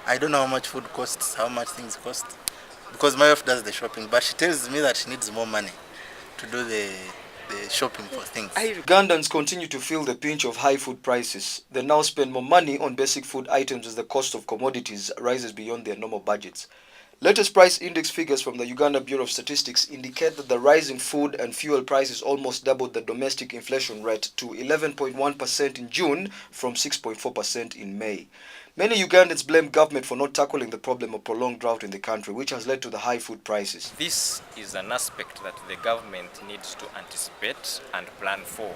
I don't know how much food costs, how much things cost, because my wife does the shopping, but she tells me that she needs more money to do the shopping for things. Ugandans continue to feel the pinch of high food prices. They now spend more money on basic food items as the cost of commodities rises beyond their normal budgets. Latest price index figures from the Uganda Bureau of Statistics indicate that the rising food and fuel prices almost doubled the domestic inflation rate to 11.1% in June from 6.4% in May. Many Ugandans blame government for not tackling the problem of prolonged drought in the country, which has led to the high food prices. This is an aspect that the government needs to anticipate and plan for.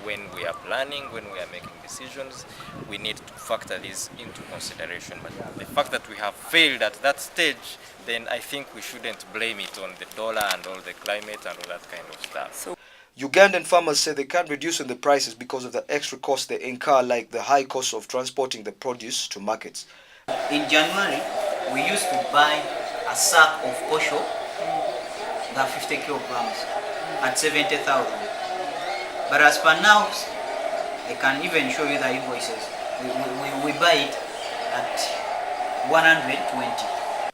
When we are planning, when we are making decisions, we need to factor this into consideration. But the fact that we have failed at that stage, then I think we shouldn't blame it on the dollar and all the climate and all that kind of stuff. Ugandan farmers say they can't reduce on the prices because of the extra costs they incur, like the high cost of transporting the produce to markets. In January, we used to buy a sack of posho, that 50 kilograms, at 70,000. But as per now, I can even show you the invoices. We buy it at 120.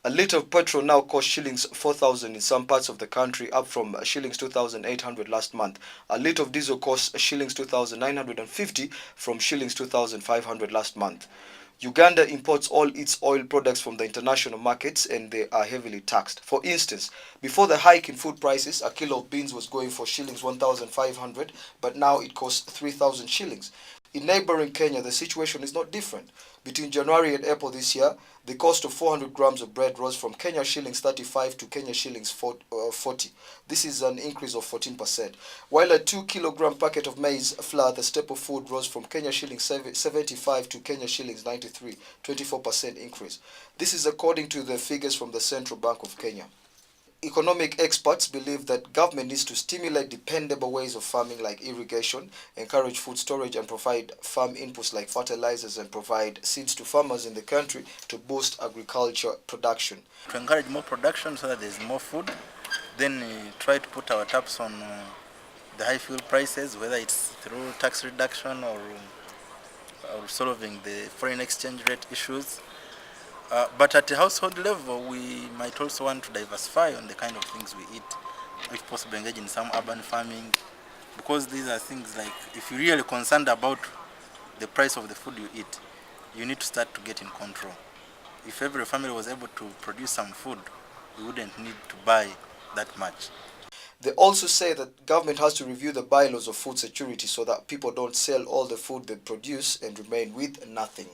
A litre of petrol now costs shillings 4,000 in some parts of the country, up from shillings 2,800 last month. A litre of diesel costs shillings 2,950 from shillings 2,500 last month. Uganda imports all its oil products from the international markets and they are heavily taxed. For instance, before the hike in food prices, a kilo of beans was going for shillings 1,500, but now it costs 3,000 shillings. In neighboring Kenya, the situation is not different. Between January and April this year, the cost of 400 grams of bread rose from Kenya shillings 35 to Kenya shillings 40. This is an increase of 14%. While a 2-kilogram packet of maize flour, the staple food, rose from Kenya shillings 75 to Kenya shillings 93, 24% increase. This is according to the figures from the Central Bank of Kenya. Economic experts believe that government needs to stimulate dependable ways of farming like irrigation, encourage food storage and provide farm inputs like fertilizers and provide seeds to farmers in the country to boost agriculture production. To encourage more production so that there's more food, then try to put our taps on the high fuel prices, whether it's through tax reduction or solving the foreign exchange rate issues. But at the household level, we might also want to diversify on the kind of things we eat, if possible engage in some urban farming, because these are things like, if you're really concerned about the price of the food you eat, you need to start to get in control. If every family was able to produce some food, we wouldn't need to buy that much. They also say that government has to review the bylaws of food security so that people don't sell all the food they produce and remain with nothing.